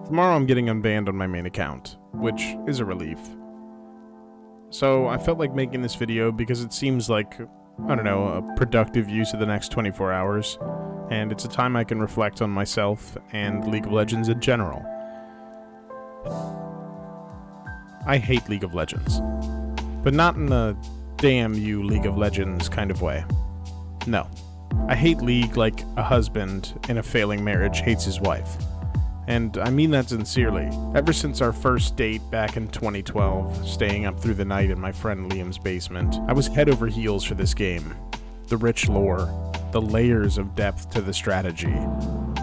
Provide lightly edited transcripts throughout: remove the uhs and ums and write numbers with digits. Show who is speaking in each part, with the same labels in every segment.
Speaker 1: Tomorrow I'm getting unbanned on my main account, which is a relief. So I felt like making this video because it seems like, I don't know, a productive use of the next 24 hours, and it's a time I can reflect on myself and League of Legends in general. I hate League of Legends, but not in the damn you League of Legends kind of way. No. I hate League like a husband in a failing marriage hates his wife. And I mean that sincerely. Ever since our first date back in 2012, staying up through the night in my friend Liam's basement, I was head over heels for this game. The rich lore, the layers of depth to the strategy,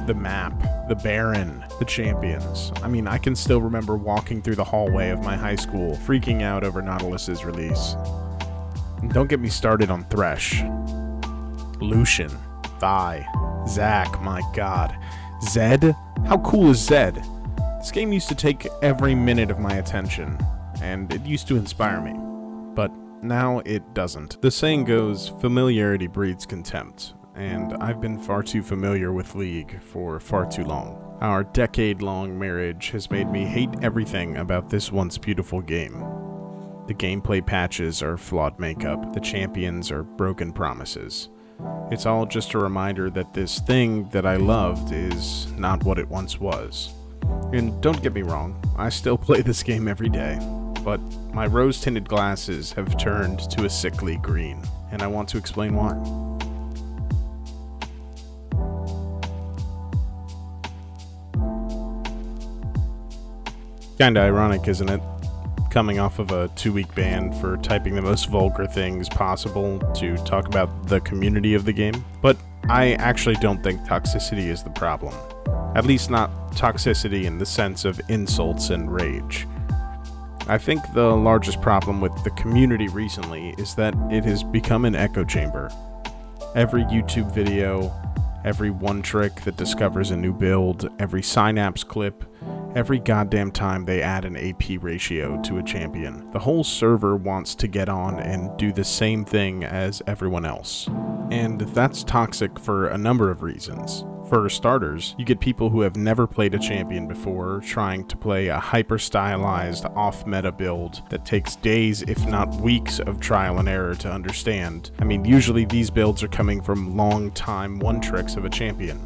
Speaker 1: the map, the Baron, the champions. I mean, I can still remember walking through the hallway of my high school, freaking out over Nautilus's release. And don't get me started on Thresh. Lucian, Vi, Zac, my god. Zed? How cool is Zed? This game used to take every minute of my attention, and it used to inspire me. But now it doesn't. The saying goes, familiarity breeds contempt, and I've been far too familiar with League for far too long. Our decade-long marriage has made me hate everything about this once beautiful game. The gameplay patches are flawed makeup, the champions are broken promises. It's all just a reminder that this thing that I loved is not what it once was. And don't get me wrong, I still play this game every day, but my rose-tinted glasses have turned to a sickly green, and I want to explain why. Kinda ironic, isn't it? Coming off of a 2-week ban for typing the most vulgar things possible to talk about the community of the game. But I actually don't think toxicity is the problem. At least not toxicity in the sense of insults and rage. I think the largest problem with the community recently is that it has become an echo chamber. Every YouTube video, every one trick that discovers a new build, every Synapse clip, every goddamn time they add an AP ratio to a champion, the whole server wants to get on and do the same thing as everyone else. And that's toxic for a number of reasons. For starters, you get people who have never played a champion before trying to play a hyper-stylized, off-meta build that takes days, if not weeks, of trial and error to understand. I mean, usually these builds are coming from long-time one-tricks of a champion,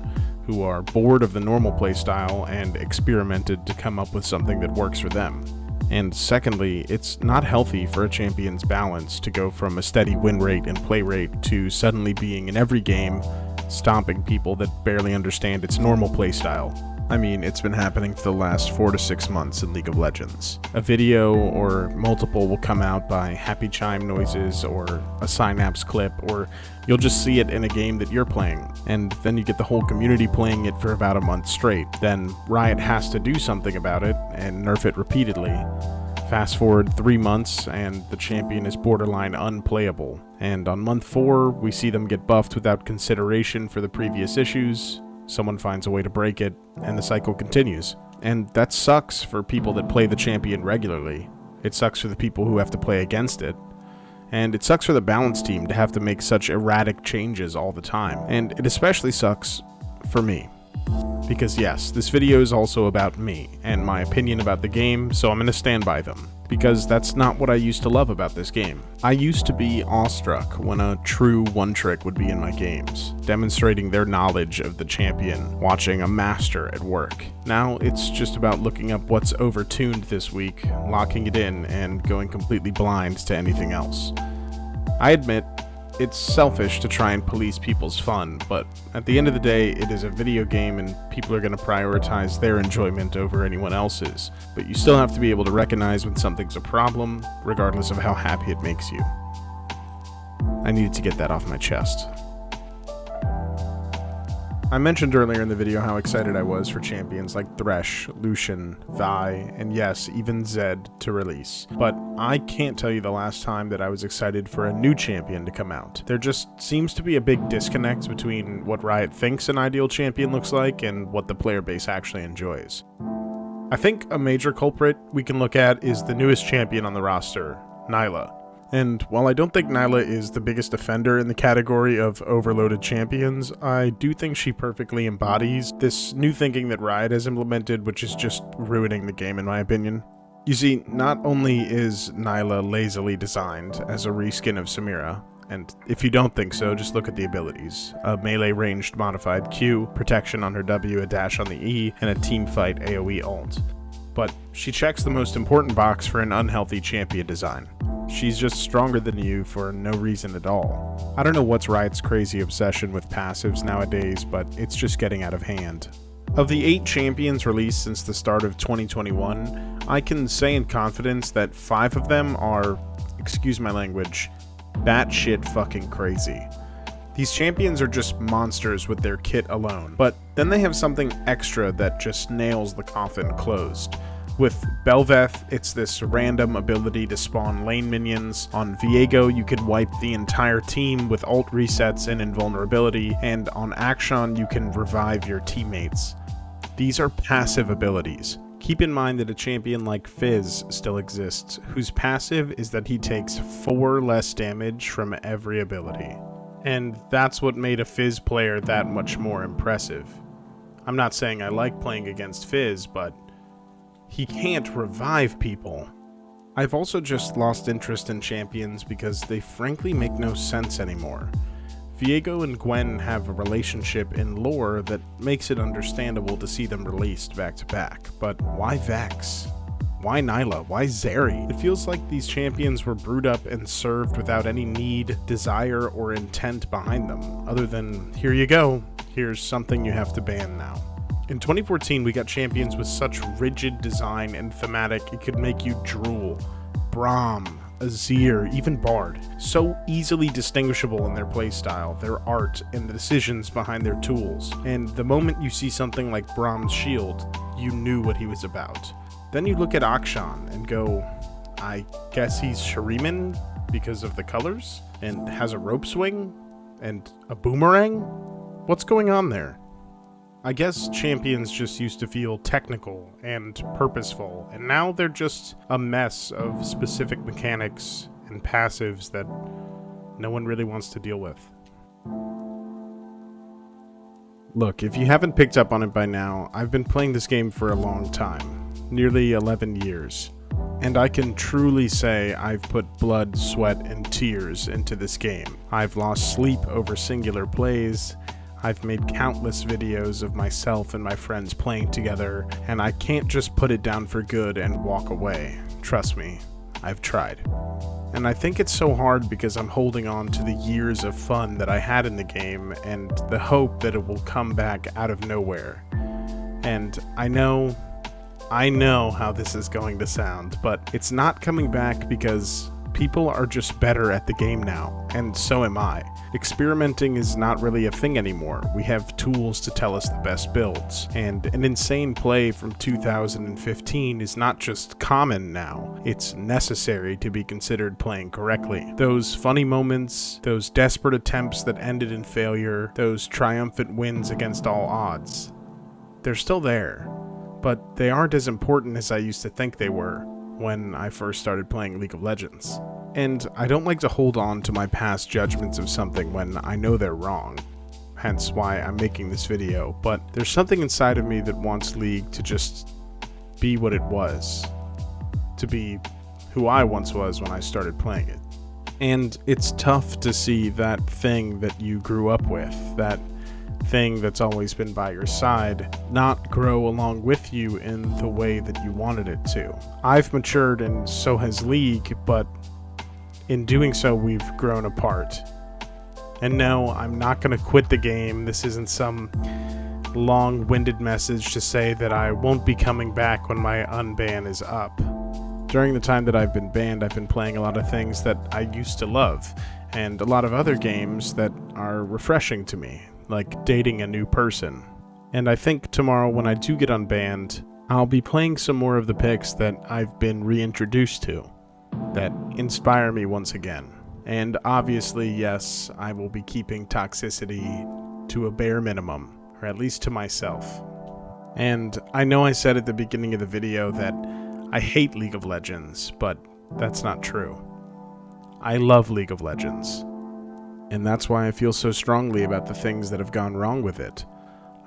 Speaker 1: who are bored of the normal playstyle and experimented to come up with something that works for them. And secondly, it's not healthy for a champion's balance to go from a steady win rate and play rate to suddenly being in every game, stomping people that barely understand its normal playstyle. I mean, it's been happening for the last 4 to 6 months in League of Legends. A video or multiple will come out by happy chime noises or a Synapse clip, or you'll just see it in a game that you're playing, and then you get the whole community playing it for about a month straight. Then Riot has to do something about it and nerf it repeatedly. Fast forward 3 months and the champion is borderline unplayable, and on month 4 we see them get buffed without consideration for the previous issues. Someone finds a way to break it, and the cycle continues. And that sucks for people that play the champion regularly. It sucks for the people who have to play against it. And it sucks for the balance team to have to make such erratic changes all the time. And it especially sucks for me. Because yes, this video is also about me, and my opinion about the game, so I'm gonna stand by them. Because that's not what I used to love about this game. I used to be awestruck when a true one-trick would be in my games, demonstrating their knowledge of the champion, watching a master at work. Now it's just about looking up what's overtuned this week, locking it in, and going completely blind to anything else. I admit, it's selfish to try and police people's fun, but at the end of the day, it is a video game and people are going to prioritize their enjoyment over anyone else's. But you still have to be able to recognize when something's a problem, regardless of how happy it makes you. I needed to get that off my chest. I mentioned earlier in the video how excited I was for champions like Thresh, Lucian, Vi, and yes, even Zed to release. But I can't tell you the last time that I was excited for a new champion to come out. There just seems to be a big disconnect between what Riot thinks an ideal champion looks like and what the player base actually enjoys. I think a major culprit we can look at is the newest champion on the roster, Nilah. And while I don't think Nyla is the biggest offender in the category of overloaded champions, I do think she perfectly embodies this new thinking that Riot has implemented, which is just ruining the game in my opinion. You see, not only is Nyla lazily designed as a reskin of Samira, and if you don't think so, just look at the abilities. A melee ranged modified Q, protection on her W, a dash on the E, and a teamfight AoE ult. But she checks the most important box for an unhealthy champion design. She's just stronger than you for no reason at all. I don't know what's Riot's crazy obsession with passives nowadays, but it's just getting out of hand. Of the 8 champions released since the start of 2021, I can say in confidence that 5 of them are, excuse my language, batshit fucking crazy. These champions are just monsters with their kit alone, but then they have something extra that just nails the coffin closed. With Bel'Veth, it's this random ability to spawn lane minions. On Viego, you can wipe the entire team with ult resets and invulnerability, and on Akshan, you can revive your teammates. These are passive abilities. Keep in mind that a champion like Fizz still exists, whose passive is that he takes 4 less damage from every ability. And that's what made a Fizz player that much more impressive. I'm not saying I like playing against Fizz, but he can't revive people. I've also just lost interest in champions because they frankly make no sense anymore. Viego and Gwen have a relationship in lore that makes it understandable to see them released back to back, but why Vex? Why Nyla? Why Zeri? It feels like these champions were brewed up and served without any need, desire, or intent behind them, other than, here you go, here's something you have to ban now. In 2014, we got champions with such rigid design and thematic it could make you drool. Braum, Azir, even Bard. So easily distinguishable in their playstyle, their art, and the decisions behind their tools. And the moment you see something like Braum's shield, you knew what he was about. Then you look at Akshan and go, I guess he's Shuriman because of the colors? And has a rope swing? And a boomerang? What's going on there? I guess champions just used to feel technical and purposeful, and now they're just a mess of specific mechanics and passives that no one really wants to deal with. Look, if you haven't picked up on it by now, I've been playing this game for a long time, nearly 11 years, and I can truly say I've put blood, sweat, and tears into this game. I've lost sleep over singular plays. I've made countless videos of myself and my friends playing together, and I can't just put it down for good and walk away. Trust me, I've tried. And I think it's so hard because I'm holding on to the years of fun that I had in the game and the hope that it will come back out of nowhere. And I know how this is going to sound, but it's not coming back because people are just better at the game now, and so am I. Experimenting is not really a thing anymore. We have tools to tell us the best builds, and an insane play from 2015 is not just common now, it's necessary to be considered playing correctly. Those funny moments, those desperate attempts that ended in failure, those triumphant wins against all odds, they're still there, but they aren't as important as I used to think they were when I first started playing League of Legends. And I don't like to hold on to my past judgments of something when I know they're wrong, hence why I'm making this video, but there's something inside of me that wants League to just be what it was, to be who I once was when I started playing it. And it's tough to see that thing that you grew up with, that thing that's always been by your side, not grow along with you in the way that you wanted it to. I've matured and so has League, but in doing so we've grown apart. And no, I'm not going to quit the game. This isn't some long-winded message to say that I won't be coming back when my unban is up. During the time that I've been banned, I've been playing a lot of things that I used to love, and a lot of other games that are refreshing to me, like dating a new person. And I think tomorrow when I do get unbanned, I'll be playing some more of the picks that I've been reintroduced to, that inspire me once again. And obviously, yes, I will be keeping toxicity to a bare minimum, or at least to myself. And I know I said at the beginning of the video that I hate League of Legends, but that's not true. I love League of Legends. And that's why I feel so strongly about the things that have gone wrong with it.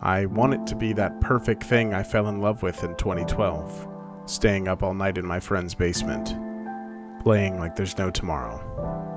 Speaker 1: I want it to be that perfect thing I fell in love with in 2012, staying up all night in my friend's basement, playing like there's no tomorrow.